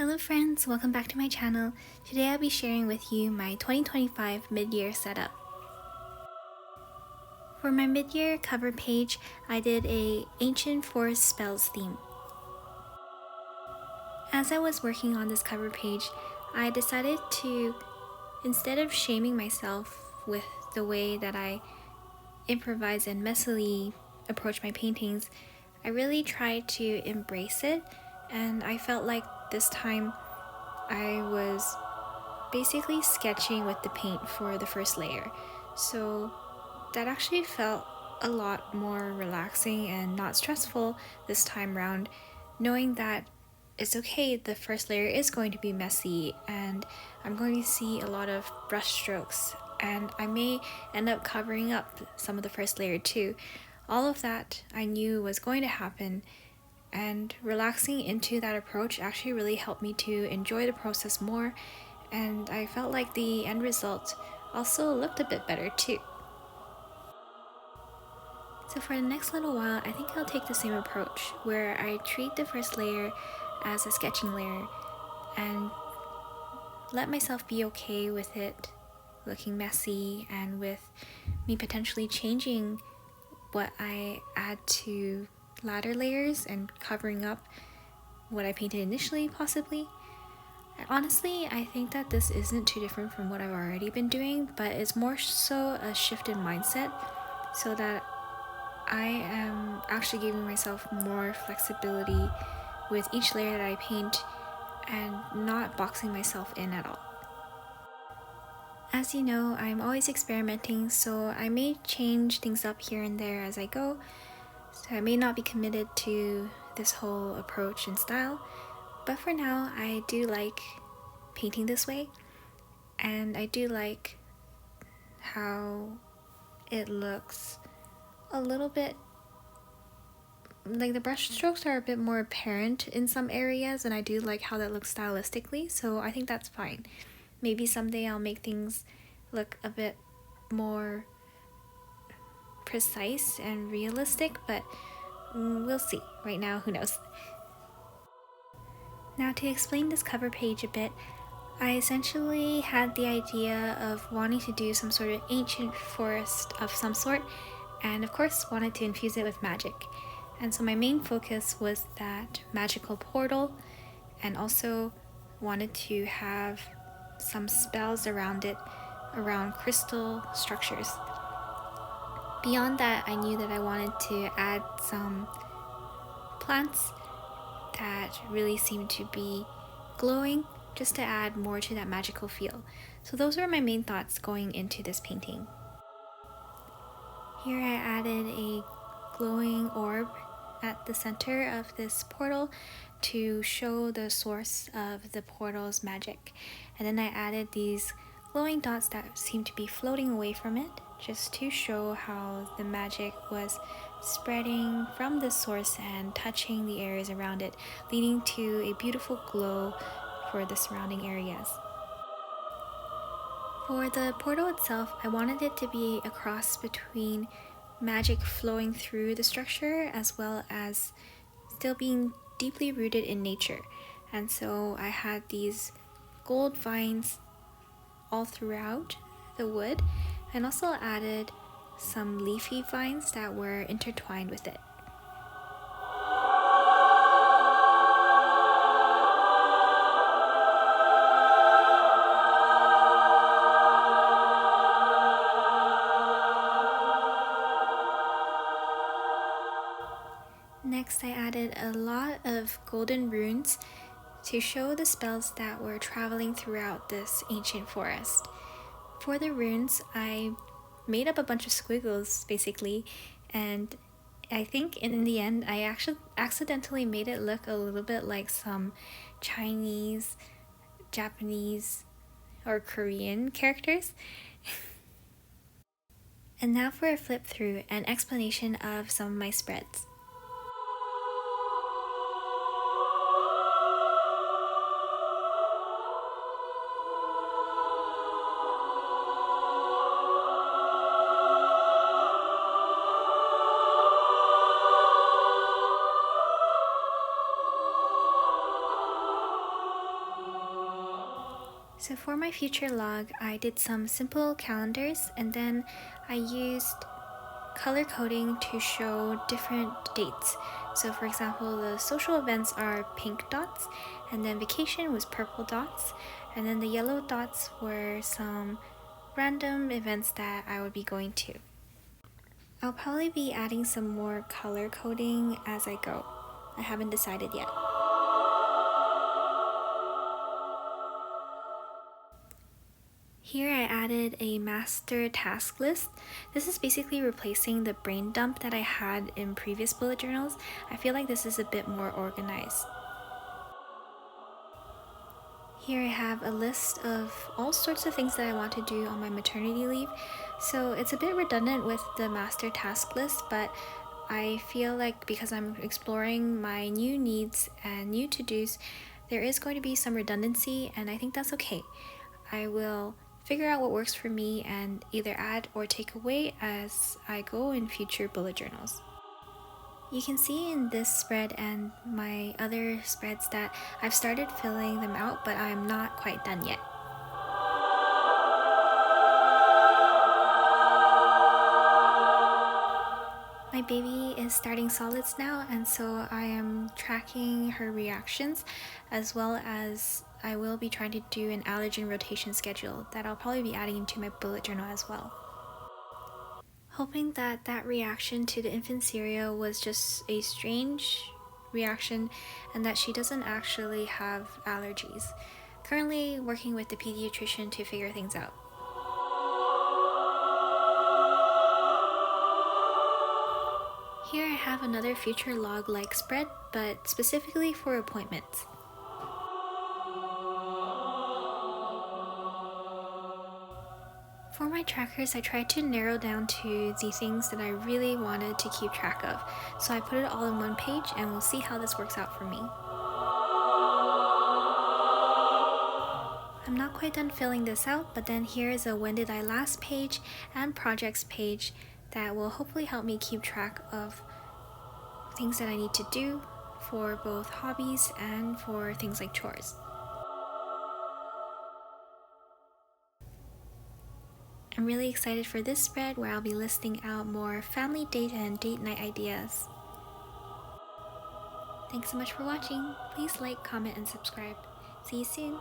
Hello friends, welcome back to my channel. Today I'll be sharing with you my 2025 mid-year setup. For my mid-year cover page, I did a ancient forest spells theme. As I was working on this cover page, I decided to, instead of shaming myself with the way that I improvise and messily approach my paintings, I really tried to embrace it, and I felt like this time I was basically sketching with the paint for the first layer. So that actually felt a lot more relaxing and not stressful this time round, knowing that it's okay, the first layer is going to be messy and I'm going to see a lot of brush strokes and I may end up covering up some of the first layer too. All of that I knew was going to happen, and relaxing into that approach actually really helped me to enjoy the process more, and I felt like the end result also looked a bit better too. So for the next little while, I think I'll take the same approach where I treat the first layer as a sketching layer and let myself be okay with it looking messy and with me potentially changing what I add to latter layers and covering up what I painted initially, possibly. Honestly, I think that this isn't too different from what I've already been doing, but it's more so a shift in mindset so that I am actually giving myself more flexibility with each layer that I paint and not boxing myself in at all. As you know, I'm always experimenting, so I may change things up here and there as I go. So I may not be committed to this whole approach and style, but for now I do like painting this way, and I do like how it looks a little bit like the brush strokes are a bit more apparent in some areas, and I do like how that looks stylistically, so I think that's fine. Maybe someday I'll make things look a bit more precise and realistic, but we'll see. Right now, who knows? Now, to explain this cover page a bit, I essentially had the idea of wanting to do some sort of ancient forest of some sort, and of course wanted to infuse it with magic. And so my main focus was that magical portal, and also wanted to have some spells around it, around crystal structures. Beyond that, I knew that I wanted to add some plants that really seemed to be glowing, just to add more to that magical feel. So those were my main thoughts going into this painting. Here I added a glowing orb at the center of this portal to show the source of the portal's magic. And then I added these glowing dots that seemed to be floating away from it, just to show how the magic was spreading from the source and touching the areas around it, leading to a beautiful glow for the surrounding areas. For the portal itself, I wanted it to be a cross between magic flowing through the structure as well as still being deeply rooted in nature. And so I had these gold vines all throughout the wood, and also added some leafy vines that were intertwined with it. Next, I added a lot of golden runes to show the spells that were traveling throughout this ancient forest. For the runes, I made up a bunch of squiggles basically, and I think in the end I actually accidentally made it look a little bit like some Chinese, Japanese, or Korean characters. And now for a flip through and explanation of some of my spreads. So for my future log, I did some simple calendars and then I used color coding to show different dates. So for example, the social events are pink dots, and then vacation was purple dots, and then the yellow dots were some random events that I would be going to. I'll probably be adding some more color coding as I go. I haven't decided yet. Here I added a master task list. This is basically replacing the brain dump that I had in previous bullet journals. I feel like this is a bit more organized. Here I have a list of all sorts of things that I want to do on my maternity leave. So it's a bit redundant with the master task list, but I feel like because I'm exploring my new needs and new to-dos, there is going to be some redundancy, and I think that's okay. I will figure out what works for me and either add or take away as I go in future bullet journals. You can see in this spread and my other spreads that I've started filling them out, but I'm not quite done yet. My baby is starting solids now, and so I am tracking her reactions, as well as I will be trying to do an allergen rotation schedule that I'll probably be adding into my bullet journal as well. Hoping that that reaction to the infant cereal was just a strange reaction and that she doesn't actually have allergies. Currently working with the pediatrician to figure things out. Here I have another future log-like spread, but specifically for appointments. For my trackers, I tried to narrow down to the things that I really wanted to keep track of, so I put it all in one page and we'll see how this works out for me. I'm not quite done filling this out, but then here is a when did I last page and projects page that will hopefully help me keep track of things that I need to do for both hobbies and for things like chores. I'm really excited for this spread where I'll be listing out more family date and date night ideas. Thanks so much for watching. Please like, comment, and subscribe. See you soon.